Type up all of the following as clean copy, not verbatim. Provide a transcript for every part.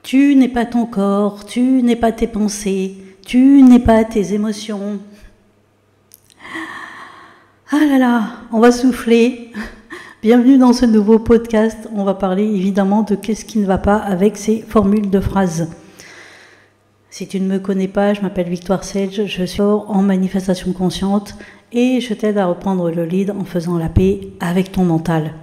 Tu n'es pas ton corps, tu n'es pas tes pensées, tu n'es pas tes émotions. Ah là là, on va souffler. Bienvenue dans ce nouveau podcast. On va parler évidemment de qu'est-ce qui ne va pas avec ces formules de phrases. Si tu ne me connais pas, je m'appelle Victoire Selge, je suis en manifestation consciente et je t'aide à reprendre le lead en faisant la paix avec ton mental.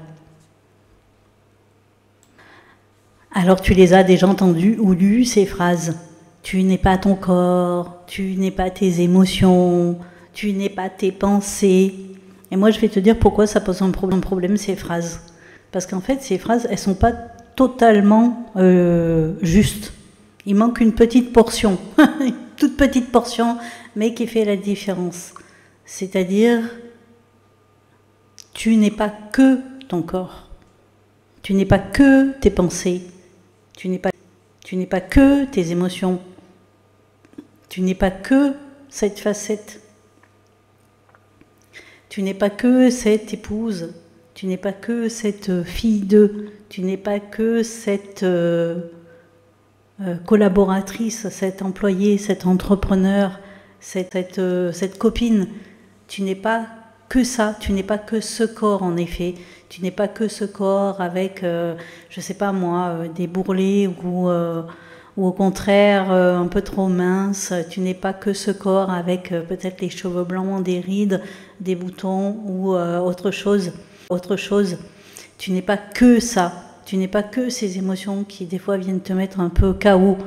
Alors tu les as déjà entendues ou lues ces phrases. Tu n'es pas ton corps, tu n'es pas tes émotions, tu n'es pas tes pensées. Et moi je vais te dire pourquoi ça pose un problème ces phrases. Parce qu'en fait ces phrases elles sont pas totalement justes. Il manque une petite portion, une toute petite portion, mais qui fait la différence. C'est-à-dire, tu n'es pas que ton corps, tu n'es pas que tes pensées, tu n'es pas que tes émotions, tu n'es pas que cette facette, tu n'es pas que cette épouse, tu n'es pas que cette fille de, tu n'es pas que cette collaboratrice, cet employé, cet entrepreneur, cette copine. Tu n'es pas que ça, tu n'es pas que ce corps en effet, tu n'es pas que ce corps avec, je sais pas moi, des bourrelets ou au contraire un peu trop mince, tu n'es pas que ce corps avec peut-être les cheveux blancs, des rides, des boutons ou autre chose. Tu n'es pas que ça. Tu n'es pas que ces émotions qui des fois viennent te mettre un peu KO.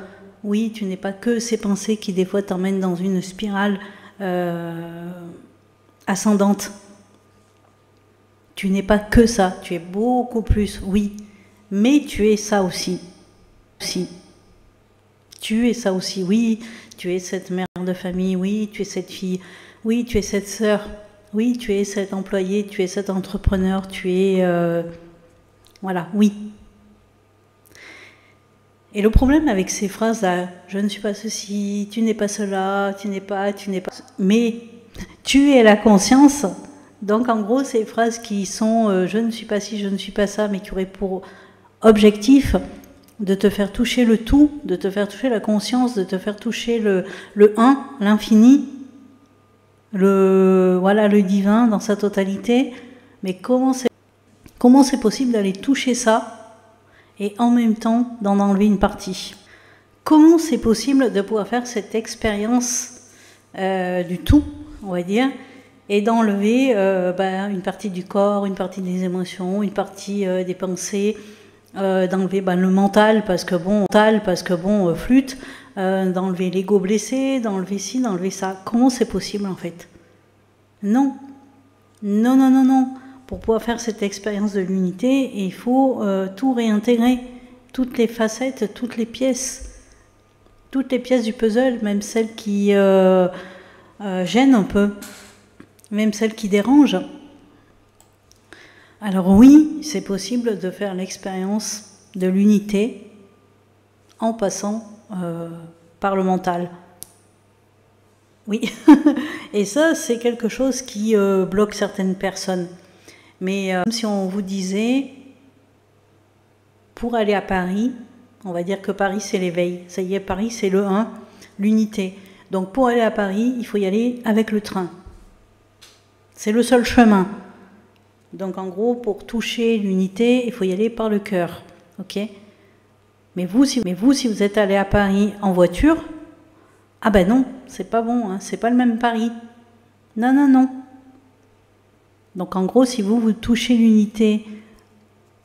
Oui, tu n'es pas que ces pensées qui des fois t'emmènent dans une spirale ascendante. Tu n'es pas que ça, tu es beaucoup plus, oui, mais tu es ça aussi. Tu es ça aussi, oui, tu es cette mère de famille, oui, tu es cette fille, oui, tu es cette sœur, oui, tu es cet employé, tu es cet entrepreneur, tu es... voilà, oui. Et le problème avec ces phrases-là, je ne suis pas ceci, tu n'es pas cela, tu n'es pas... Mais tu es la conscience. Donc en gros, ces phrases qui sont je ne suis pas ci, je ne suis pas ça, mais qui auraient pour objectif de te faire toucher le tout, de te faire toucher la conscience, de te faire toucher le un, l'infini, le divin dans sa totalité. Mais comment c'est possible d'aller toucher ça et en même temps d'en enlever une partie? Comment c'est possible de pouvoir faire cette expérience du tout, on va dire, et d'enlever une partie du corps, une partie des émotions, une partie des pensées, d'enlever le mental parce que bon flûte, d'enlever l'ego blessé, d'enlever ci, d'enlever ça. Comment c'est possible en fait? Non. Pour pouvoir faire cette expérience de l'unité, il faut tout réintégrer, toutes les facettes, toutes les pièces du puzzle, même celles qui gênent un peu, même celles qui dérangent. Alors oui, c'est possible de faire l'expérience de l'unité en passant par le mental. Oui, et ça c'est quelque chose qui bloque certaines personnes. Mais si on vous disait, pour aller à Paris, on va dire que Paris c'est l'éveil, ça y est, Paris c'est le 1, l'unité. Donc pour aller à Paris, il faut y aller avec le train. C'est le seul chemin. Donc en gros, pour toucher l'unité, il faut y aller par le cœur. Ok ? Mais vous, si vous êtes allé à Paris en voiture, ah ben non, c'est pas bon, hein, c'est pas le même Paris. Non. Donc en gros, si vous touchez l'unité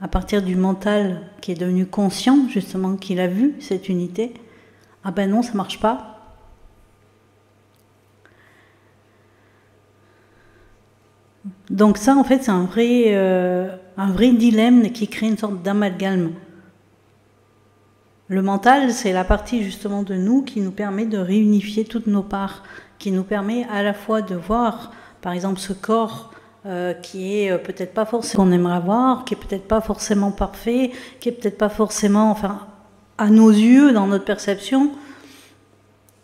à partir du mental qui est devenu conscient, justement, qu'il a vu cette unité, ah ben non, ça marche pas. Donc ça, en fait, c'est un vrai dilemme qui crée une sorte d'amalgame. Le mental, c'est la partie justement de nous qui nous permet de réunifier toutes nos parts, qui nous permet à la fois de voir, par exemple, ce corps qui est peut-être pas forcément qu'on aimerait voir, qui est peut-être pas forcément parfait, qui est peut-être pas forcément, enfin, à nos yeux, dans notre perception.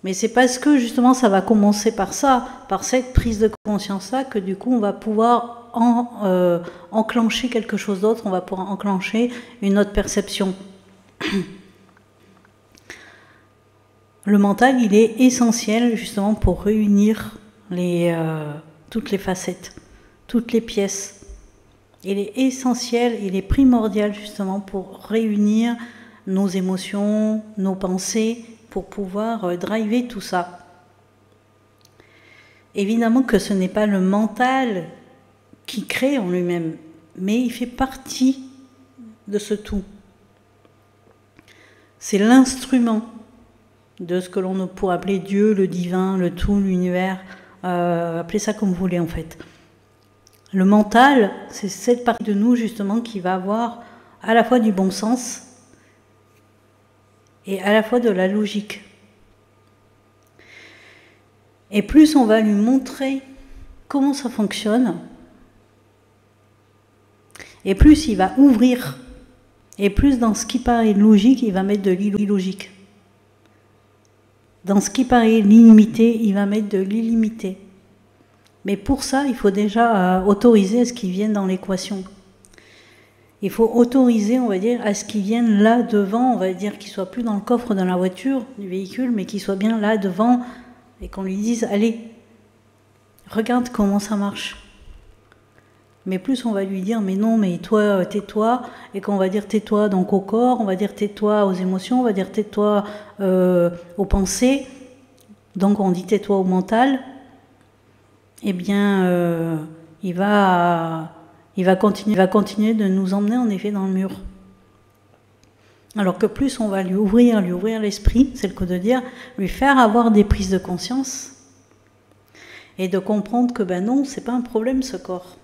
Mais c'est parce que justement ça va commencer par ça, par cette prise de conscience-là, que du coup on va pouvoir enclencher quelque chose d'autre, on va pouvoir enclencher une autre perception. le mental, il est essentiel justement pour réunir toutes les facettes, toutes les pièces. Il est essentiel, il est primordial justement pour réunir nos émotions, nos pensées, pour pouvoir driver tout ça. Évidemment que ce n'est pas le mental qui crée en lui-même, mais il fait partie de ce tout. C'est l'instrument de ce que l'on pourrait appeler Dieu, le divin, le tout, l'univers, appelez ça comme vous voulez en fait. Le mental, c'est cette partie de nous justement qui va avoir à la fois du bon sens et à la fois de la logique. Et plus on va lui montrer comment ça fonctionne, et plus il va ouvrir, et plus dans ce qui paraît logique, il va mettre de l'illogique. Dans ce qui paraît l'illimité, il va mettre de l'illimité. Mais pour ça, il faut déjà autoriser à ce qu'il vienne dans l'équation. Il faut autoriser, on va dire, à ce qu'il vienne là devant, on va dire qu'il ne soit plus dans le coffre de la voiture, du véhicule, mais qu'il soit bien là devant et qu'on lui dise, allez, regarde comment ça marche. Mais plus on va lui dire, mais non, mais toi, tais-toi, et qu'on va dire tais-toi donc au corps, on va dire tais-toi aux émotions, on va dire tais-toi aux pensées, donc on dit tais-toi au mental, eh bien, il va continuer de nous emmener en effet dans le mur. Alors que plus on va lui ouvrir l'esprit, c'est le cas de dire, lui faire avoir des prises de conscience et de comprendre que ben non, c'est pas un problème ce corps.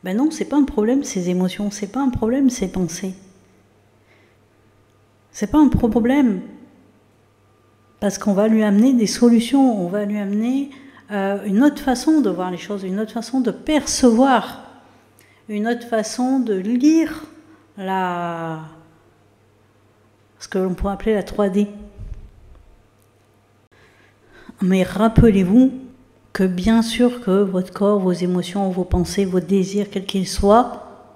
Ben non, c'est pas un problème ces émotions, c'est pas un problème ces pensées. C'est pas un problème. Parce qu'on va lui amener des solutions, on va lui amener une autre façon de voir les choses, une autre façon de percevoir, une autre façon de lire ce que l'on pourrait appeler la 3D. Mais rappelez-vous que bien sûr que votre corps, vos émotions, vos pensées, vos désirs, quels qu'ils soient,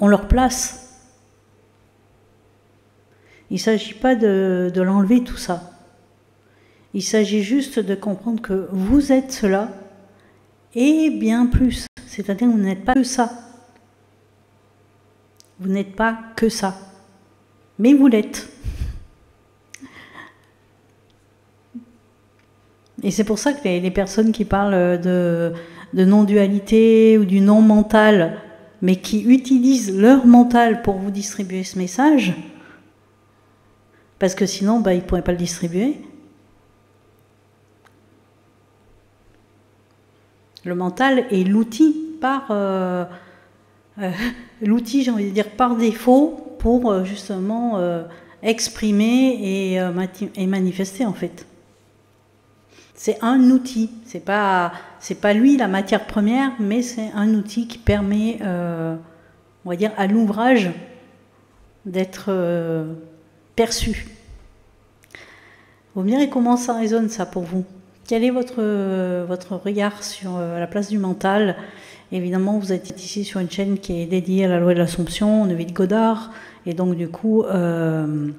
ont leur place. Il ne s'agit pas de l'enlever tout ça. Il s'agit juste de comprendre que vous êtes cela et bien plus. C'est-à-dire que vous n'êtes pas que ça. Vous n'êtes pas que ça. Mais vous l'êtes. Et c'est pour ça que les personnes qui parlent de non-dualité ou du non-mental, mais qui utilisent leur mental pour vous distribuer ce message, parce que sinon, ils ne pourraient pas le distribuer. Le mental est l'outil l'outil, j'ai envie de dire, par défaut pour justement exprimer et manifester en fait. C'est un outil, c'est pas lui la matière première, mais c'est un outil qui permet, on va dire, à l'ouvrage d'être perçu. Vous me direz comment ça résonne ça pour vous? Quel est votre regard sur la place du mental? Évidemment, vous êtes ici sur une chaîne qui est dédiée à la loi de l'Assomption, Neville Goddard, et donc du coup, le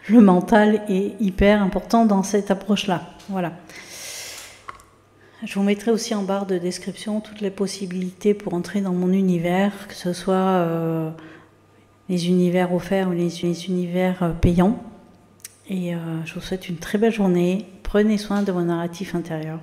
mental est hyper important dans cette approche-là. Voilà. Je vous mettrai aussi en barre de description toutes les possibilités pour entrer dans mon univers, que ce soit les univers offerts ou les univers payants. Et je vous souhaite une très belle journée. Prenez soin de vos narratifs intérieurs.